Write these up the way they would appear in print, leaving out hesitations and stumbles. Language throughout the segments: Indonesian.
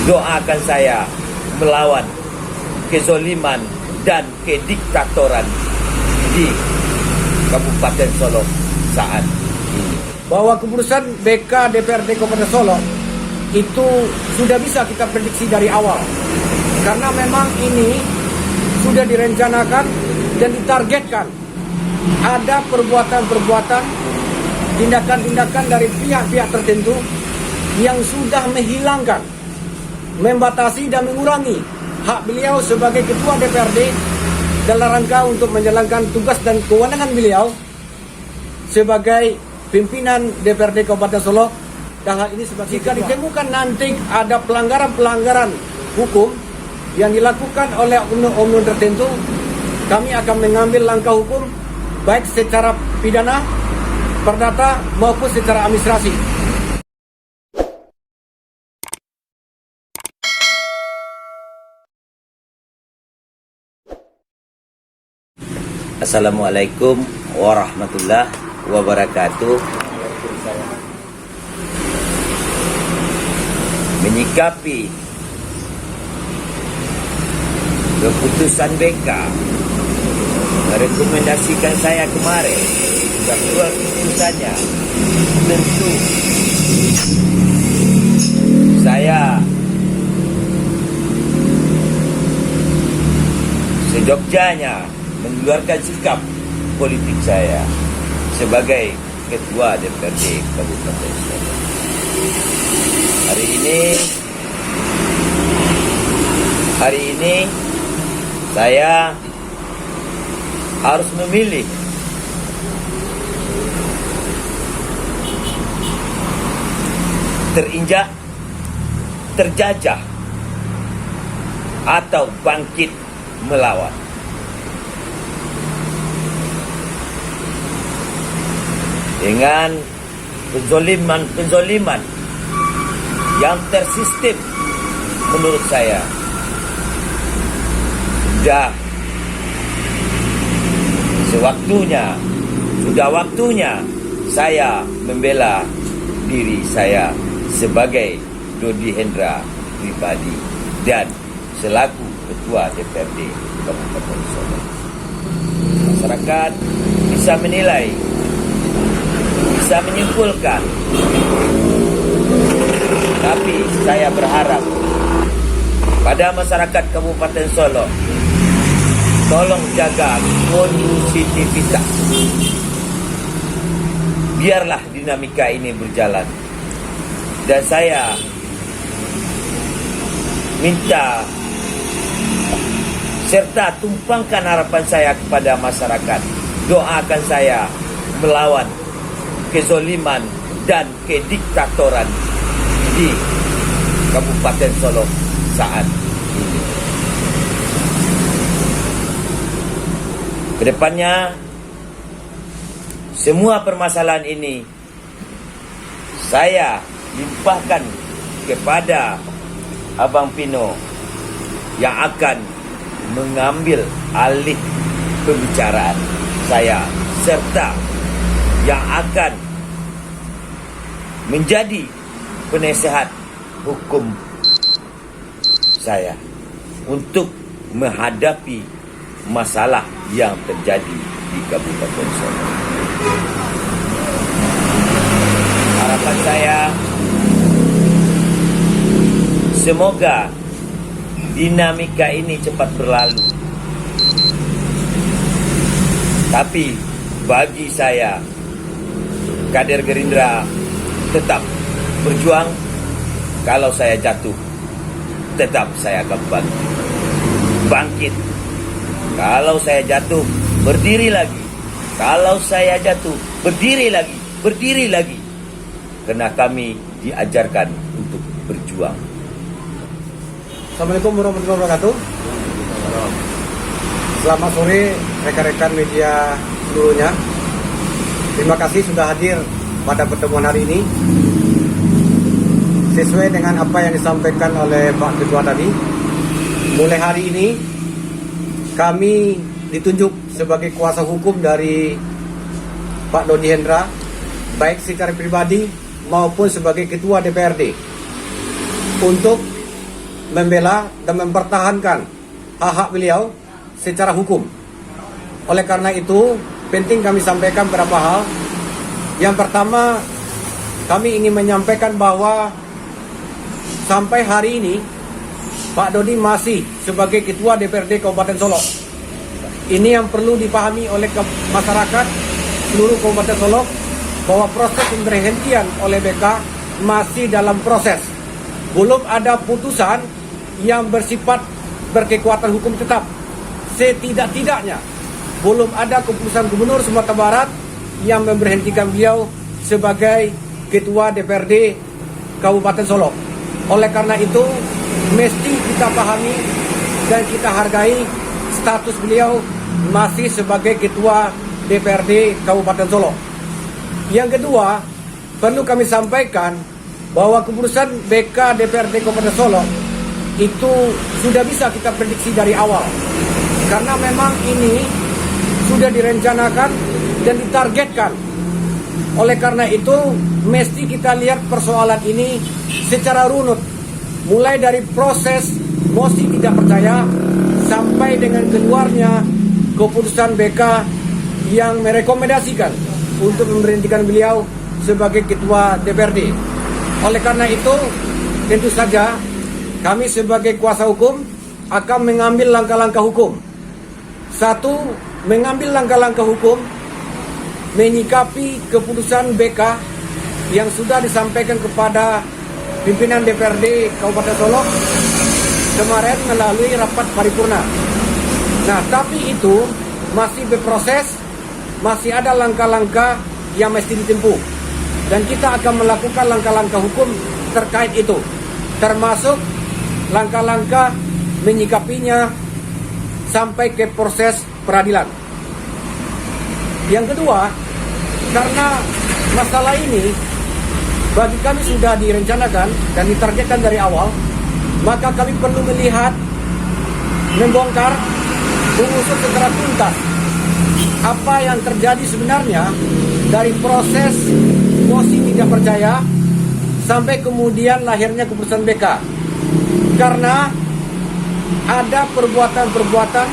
doakan saya melawan kezoliman dan kediktatoran di Kabupaten Solo saat ini. Bahwa keputusan BK DPRD Kabupaten Solo itu sudah bisa kita prediksi dari awal, karena memang ini sudah direncanakan dan ditargetkan. Ada perbuatan-perbuatan, tindakan-tindakan dari pihak-pihak tertentu yang sudah menghilangkan, membatasi dan mengurangi hak beliau sebagai Ketua DPRD dalam rangka untuk menjalankan tugas dan kewenangan beliau sebagai pimpinan DPRD Kabupaten Solo. Dan hal ini jika ditemukan nanti ada pelanggaran-pelanggaran hukum yang dilakukan oleh oknum-oknum tertentu, kami akan mengambil langkah hukum baik secara pidana, perdata maupun secara administrasi. Assalamualaikum warahmatullahi wabarakatuh. Menyikapi keputusan BK merekomendasikan saya kemarin sudah keluar keputusannya, tentu saya sejogjanya mengeluarkan sikap politik saya sebagai Ketua DPRD Kabupaten Solo. Hari ini saya harus memilih terinjak, terjajah, atau bangkit melawan. Dengan penzoliman yang tersistem, menurut saya sudah waktunya saya membela diri saya sebagai Dodi Hendra pribadi dan selaku Ketua DPRD Kabupaten Solo. Masyarakat bisa menilai, bisa menyimpulkan, tapi saya berharap pada masyarakat Kabupaten Solo, tolong jaga kondusivitas. Biarlah dinamika ini berjalan. Dan saya minta serta tumpangkan harapan saya kepada masyarakat. Doakan saya melawan kezoliman dan kediktatoran di Kabupaten Solo saat ini. Kedepannya, semua permasalahan ini saya limpahkan kepada Abang Pino yang akan mengambil alih pembicaraan saya serta yang akan menjadi penasehat hukum saya untuk menghadapi masalah yang terjadi di Kabupaten Solo. Harapan saya, semoga dinamika ini cepat berlalu. Tapi bagi saya, kader Gerindra tetap berjuang. Kalau saya jatuh, tetap saya akan bangkit. Kalau saya jatuh, berdiri lagi. Kalau saya jatuh, berdiri lagi. Karena kami diajarkan untuk berjuang. Assalamualaikum warahmatullahi wabarakatuh. Selamat sore rekan-rekan media seluruhnya. Terima kasih sudah hadir pada pertemuan hari ini. Sesuai dengan apa yang disampaikan oleh Pak Ketua tadi, mulai hari ini kami ditunjuk sebagai kuasa hukum dari Pak Dodi Hendra, baik secara pribadi maupun sebagai Ketua DPRD, untuk membela dan mempertahankan hak-hak beliau secara hukum. Oleh karena itu, penting kami sampaikan beberapa hal. Yang pertama, kami ingin menyampaikan bahwa sampai hari ini Pak Dodi masih sebagai Ketua DPRD Kabupaten Solok. Ini yang perlu dipahami oleh masyarakat seluruh Kabupaten Solok, bahwa proses pemberhentian oleh BK masih dalam proses. Belum ada putusan yang bersifat berkekuatan hukum tetap. Setidak-tidaknya belum ada keputusan Gubernur Sumatera Barat yang memberhentikan beliau sebagai Ketua DPRD Kabupaten Solok. Oleh karena itu, mesti kita pahami dan kita hargai status beliau masih sebagai Ketua DPRD Kabupaten Solok. Yang kedua, perlu kami sampaikan bahwa keputusan BK DPRD Kabupaten Solok itu sudah bisa kita prediksi dari awal. Karena memang ini sudah direncanakan dan ditargetkan. Oleh karena itu, mesti kita lihat persoalan ini secara runut. Mulai dari proses mosi tidak percaya sampai dengan keluarnya keputusan BK yang merekomendasikan untuk memberhentikan beliau sebagai Ketua DPRD. Oleh karena itu, tentu saja kami sebagai kuasa hukum akan mengambil langkah-langkah hukum. Satu, mengambil langkah-langkah hukum menyikapi keputusan BK yang sudah disampaikan kepada pimpinan DPRD Kabupaten Solok kemarin melalui rapat paripurna. Nah, tapi itu masih berproses, masih ada langkah-langkah yang mesti ditempuh. Dan kita akan melakukan langkah-langkah hukum terkait itu, termasuk langkah-langkah menyikapinya sampai ke proses peradilan. Yang kedua, karena masalah ini bagi kami sudah direncanakan dan ditargetkan dari awal, maka kami perlu melihat, membongkar, mengusut secara tuntas apa yang terjadi sebenarnya dari proses mosi tidak percaya sampai kemudian lahirnya keputusan BK. Karena ada perbuatan-perbuatan,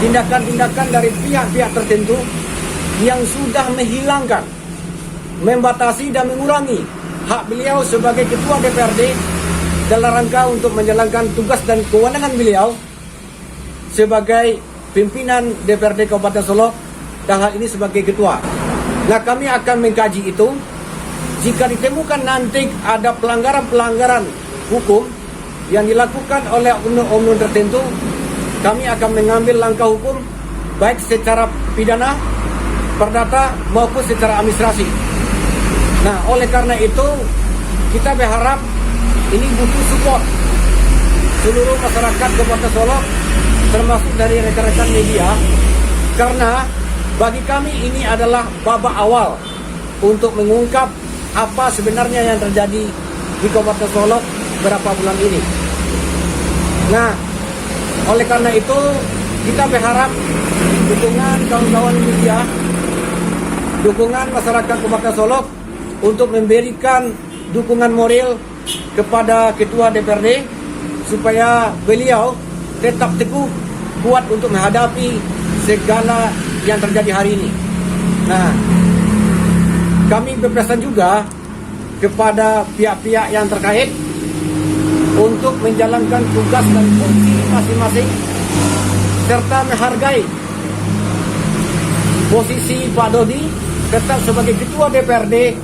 tindakan-tindakan dari pihak-pihak tertentu yang sudah menghilangkan, membatasi dan mengurangi hak beliau sebagai Ketua DPRD dalam rangka untuk menjalankan tugas dan kewenangan beliau sebagai pimpinan DPRD Kabupaten Solok dan hal ini sebagai Ketua. Nah, kami akan mengkaji itu. Jika ditemukan nanti ada pelanggaran-pelanggaran hukum yang dilakukan oleh oknum-oknum tertentu, kami akan mengambil langkah hukum baik secara pidana, perdata maupun secara administrasi. Nah, oleh karena itu kita berharap ini butuh support seluruh masyarakat Kabupaten Solok, termasuk dari rekan-rekan media, karena bagi kami ini adalah babak awal untuk mengungkap apa sebenarnya yang terjadi di Kabupaten Solok beberapa bulan ini. Nah, oleh karena itu kita berharap dukungan kawan-kawan media, dukungan masyarakat Kabupaten Solok untuk memberikan dukungan moral kepada Ketua DPRD supaya beliau tetap teguh, kuat untuk menghadapi segala yang terjadi hari ini. Nah, kami berpesan juga kepada pihak-pihak yang terkait untuk menjalankan tugas dan fungsi masing-masing serta menghargai posisi Pak Dodi tetap sebagai Ketua DPRD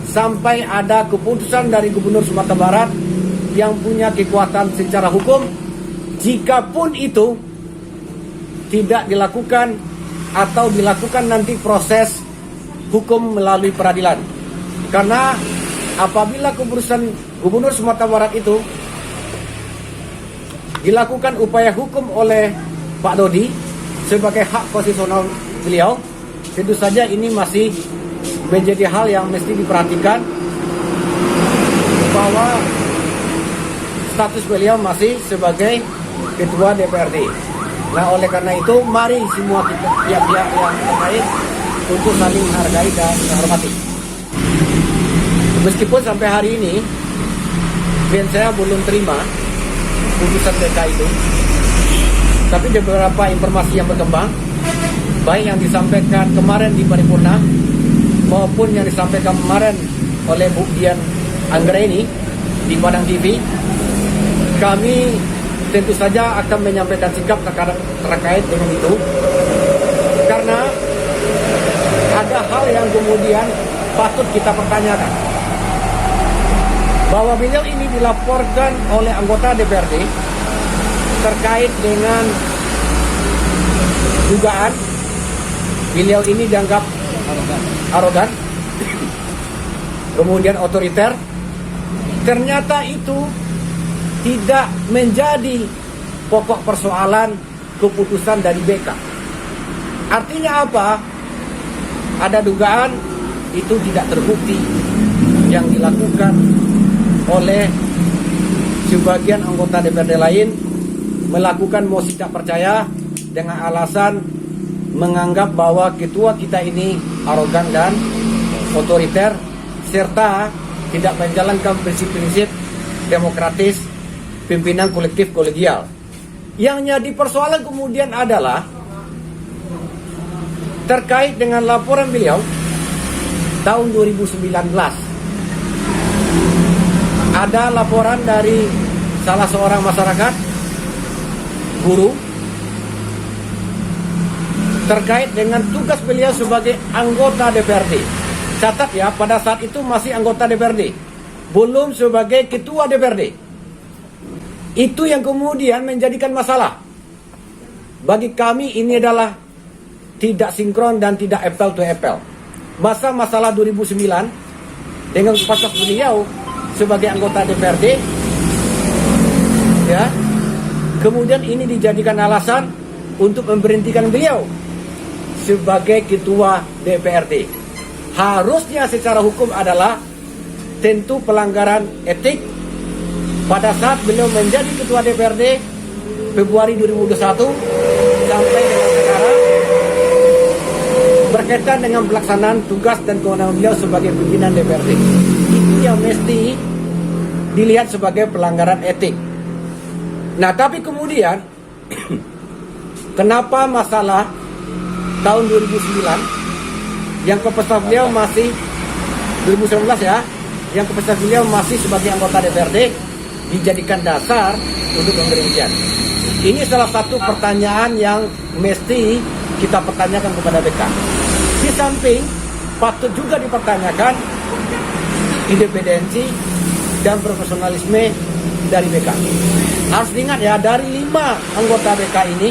sampai ada keputusan dari Gubernur Sumatera Barat yang punya kekuatan secara hukum. Jikapun itu tidak dilakukan atau dilakukan nanti proses hukum melalui peradilan. Karena apabila keputusan Gubernur Sumatera Barat itu dilakukan upaya hukum oleh Pak Dodi sebagai hak konstitusional beliau, tentu saja ini masih menjadi hal yang mesti diperhatikan bahwa status beliau masih sebagai Ketua DPRD. Nah, oleh karena itu mari semua pihak-pihak yang terkait untuk saling menghargai dan menghormati. Meskipun sampai hari ini klien saya belum terima putusan BK itu. Tapi ada beberapa informasi yang berkembang, baik yang disampaikan kemarin di paripurna maupun yang disampaikan kemarin oleh Bu Dian Anggraini di Padang TV. Kami tentu saja akan menyampaikan sikap terkait dengan itu, karena ada hal yang kemudian patut kita pertanyakan. Bahwa beliau ini dilaporkan oleh anggota DPRD terkait dengan dugaan beliau ini dianggap arogan, kemudian otoriter. Ternyata itu tidak menjadi pokok persoalan keputusan dari BK. Artinya apa? Ada dugaan itu tidak terbukti yang dilakukan oleh sebagian anggota DPRD lain, melakukan mosi tak percaya dengan alasan menganggap bahwa ketua kita ini arogan dan otoriter serta tidak menjalankan prinsip-prinsip demokratis pimpinan kolektif kolegial. Yang jadi persoalan kemudian adalah terkait dengan laporan beliau tahun 2019. Ada laporan dari salah seorang masyarakat, guru, terkait dengan tugas beliau sebagai anggota DPRD. Catat ya, pada saat itu masih anggota DPRD, belum sebagai ketua DPRD. Itu yang kemudian menjadikan masalah. Bagi kami ini adalah tidak sinkron dan tidak apple to apple. Masalah 2009 dengan kapasitas beliau sebagai anggota DPRD, ya, kemudian ini dijadikan alasan untuk memberhentikan beliau sebagai ketua DPRD. Harusnya secara hukum adalah tentu pelanggaran etik pada saat beliau menjadi ketua DPRD Februari 2021 sampai dengan sekarang, berkaitan dengan pelaksanaan tugas dan kewenangan beliau sebagai pimpinan DPRD. Itu yang mesti dilihat sebagai pelanggaran etik. Nah, tapi kemudian kenapa masalah tahun 2009 yang kapasitas beliau masih 2019 ya, yang kapasitas beliau masih sebagai anggota DPRD dijadikan dasar untuk pemberhentian. Ini salah satu pertanyaan yang mesti kita pertanyakan kepada BK. Di samping patut juga dipertanyakan independensi dan profesionalisme dari BK. Harus diingat ya, dari 5 anggota BK ini,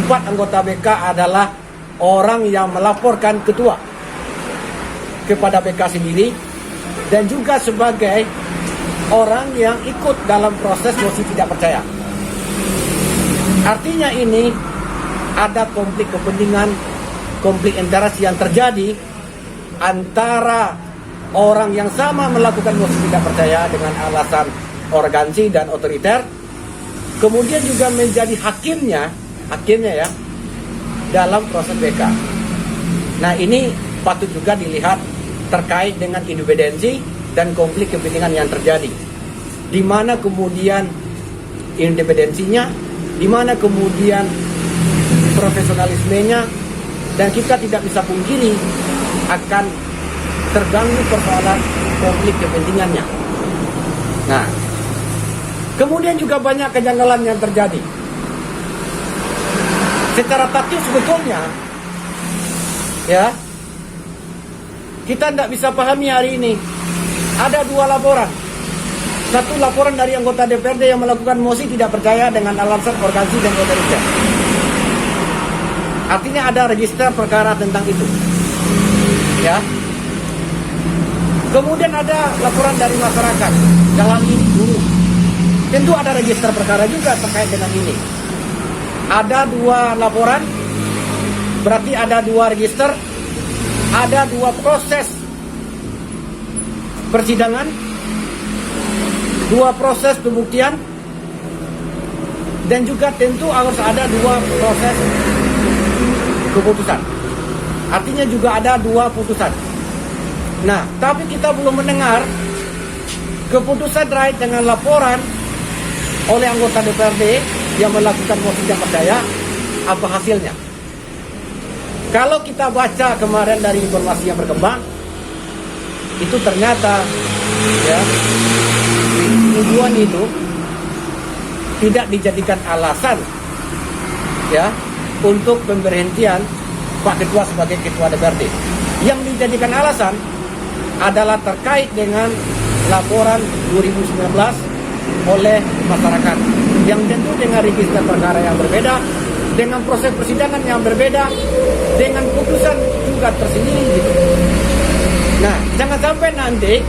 4 anggota BK adalah orang yang melaporkan ketua kepada BK sendiri, dan juga sebagai orang yang ikut dalam proses mosi tidak percaya. Artinya ini ada konflik kepentingan, konflik interest yang terjadi antara orang yang sama melakukan mosi tidak percaya dengan alasan arogansi dan otoriter, kemudian juga menjadi hakimnya ya dalam proses BK. Nah, ini patut juga dilihat terkait dengan independensi dan konflik kepentingan yang terjadi. Di mana kemudian independensinya, di mana kemudian profesionalismenya, dan kita tidak bisa pungkiri akan terganggu persoalan konflik kepentingannya. Nah, kemudian juga banyak kejanggalan yang terjadi. Secara taktis sebetulnya, ya, kita tidak bisa pahami hari ini. Ada 2 laporan. Satu laporan dari anggota DPRD yang melakukan mosi tidak percaya dengan alasan arogansi dan otoriter. Artinya ada register perkara tentang itu, ya. Kemudian ada laporan dari masyarakat, dalam ini guru. Tentu ada register perkara juga terkait dengan ini. Ada 2 laporan, berarti ada 2 register, ada 2 proses persidangan, 2 proses pembuktian, dan juga tentu harus ada 2 proses keputusan. Artinya juga ada 2 putusan. Nah, tapi kita belum mendengar keputusan terkait dengan laporan oleh anggota DPRD yang melakukan mosi tidak percaya, apa hasilnya? Kalau kita baca kemarin dari informasi yang berkembang, itu ternyata ya tujuan itu tidak dijadikan alasan ya untuk pemberhentian Pak Ketua sebagai Ketua DPRD. Yang dijadikan alasan adalah terkait dengan laporan 2019 oleh masyarakat yang tentu dengan register perkara yang berbeda, dengan proses persidangan yang berbeda, dengan putusan juga tersendiri gitu. Nah, jangan sampai nanti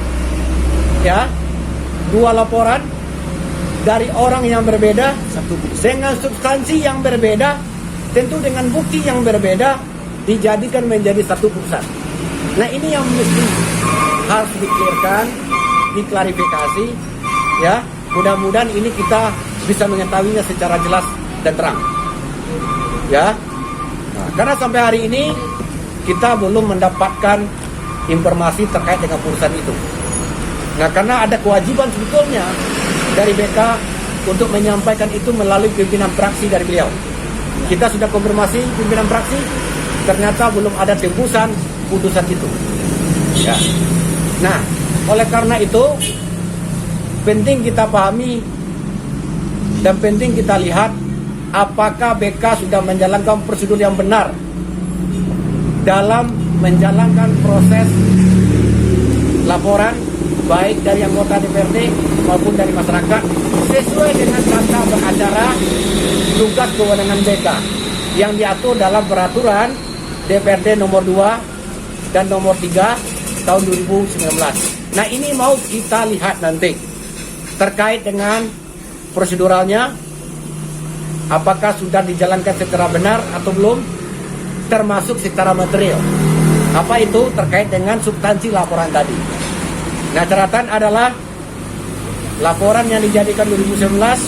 ya dua laporan dari orang yang berbeda dengan substansi yang berbeda, tentu dengan bukti yang berbeda dijadikan menjadi satu putusan. Nah, ini yang mesti harus diklirkan, diklarifikasi ya. Mudah-mudahan ini kita bisa mengetahuinya secara jelas dan terang. Ya. Nah, karena sampai hari ini kita belum mendapatkan informasi terkait dengan putusan itu. Nah, karena ada kewajiban sebetulnya dari BK untuk menyampaikan itu melalui pimpinan fraksi dari beliau. Kita sudah konfirmasi pimpinan fraksi, ternyata belum ada tembusan putusan itu. Ya. Nah, oleh karena itu penting kita pahami dan penting kita lihat apakah BK sudah menjalankan prosedur yang benar dalam menjalankan proses laporan baik dari anggota DPRD maupun dari masyarakat sesuai dengan tata beracara tugas kewenangan BK yang diatur dalam peraturan DPRD nomor 2 dan nomor 3 tahun 2019. Nah, ini mau kita lihat nanti terkait dengan proseduralnya, apakah sudah dijalankan secara benar atau belum, termasuk secara material. Apa itu terkait dengan substansi laporan tadi. Nah, catatan adalah laporan yang dijadikan 2019,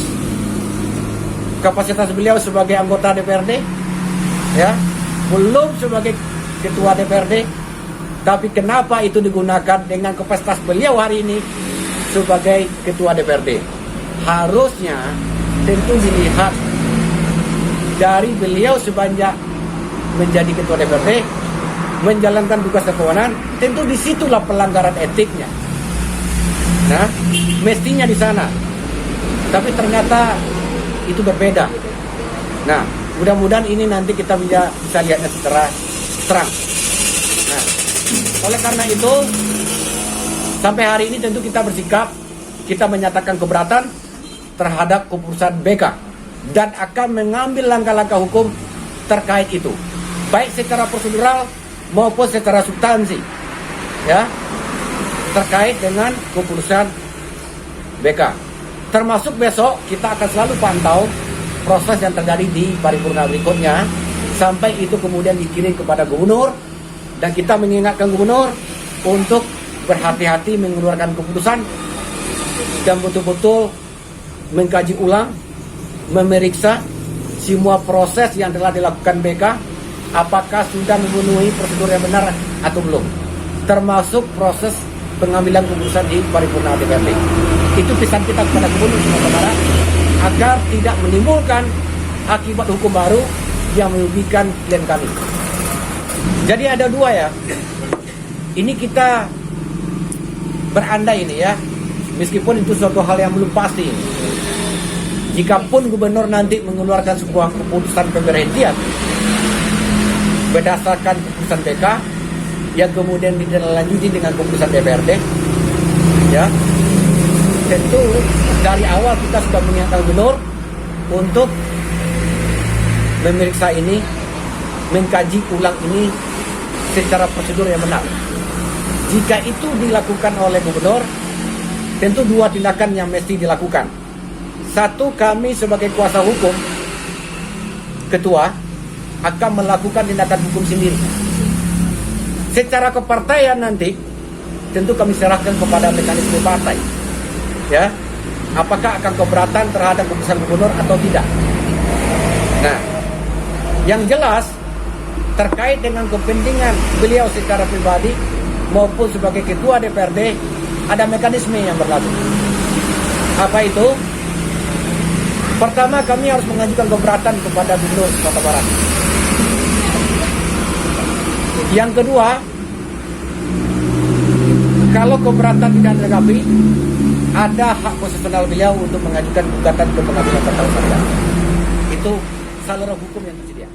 kapasitas beliau sebagai anggota DPRD, ya, belum sebagai ketua DPRD, tapi kenapa itu digunakan dengan kapasitas beliau hari ini sebagai ketua DPRD? Harusnya tentu dilihat dari beliau sebanyak menjadi ketua DPRD, menjalankan tugas dan kewenangan, tentu disitulah pelanggaran etiknya. Nah, mestinya di sana. Tapi ternyata itu berbeda. Nah, mudah-mudahan ini nanti kita bisa lihatnya secara terang. Nah, oleh karena itu, sampai hari ini tentu kita bersikap, kita menyatakan keberatan terhadap keputusan BK dan akan mengambil langkah-langkah hukum terkait itu, baik secara prosedural maupun secara substansi, ya, terkait dengan keputusan BK. Termasuk besok kita akan selalu pantau proses yang terjadi di paripurna berikutnya sampai itu kemudian dikirim kepada gubernur, dan kita mengingatkan gubernur untuk berhati-hati mengeluarkan keputusan dan betul-betul mengkaji ulang, memeriksa semua proses yang telah dilakukan BK apakah sudah memenuhi prosedur yang benar atau belum, termasuk proses pengambilan keputusan di paripurna DPRD. Itu pesan kita kepada gubernur Sumatera Barat agar tidak menimbulkan akibat hukum baru yang merugikan klien kami. Jadi ada dua ya. Ini kita berandai ini ya, meskipun itu suatu hal yang belum pasti. Jikapun gubernur nanti mengeluarkan sebuah keputusan pemberhentian berdasarkan keputusan BK yang kemudian ditindaklanjuti dengan keputusan DPRD, ya, tentu dari awal kita sudah mengingatkan gubernur untuk memeriksa ini, mengkaji ulang ini secara prosedur yang benar. Jika itu dilakukan oleh gubernur, tentu dua tindakan yang mesti dilakukan. Satu, kami sebagai kuasa hukum ketua akan melakukan tindakan hukum sendiri. Secara kepartaian nanti tentu kami serahkan kepada mekanisme partai, ya, apakah akan keberatan terhadap keputusan gubernur atau tidak. Nah, yang jelas terkait dengan kepentingan beliau secara pribadi maupun sebagai ketua DPRD ada mekanisme yang berlaku. Apa itu? Pertama, kami harus mengajukan keberatan kepada Gubernur Sumatera Barat. Yang kedua, kalau keberatan tidak dilengkapi, ada hak konstitusional beliau untuk mengajukan gugatan ke pengadilan tata usaha negara. Itu saluran hukum yang tersedia.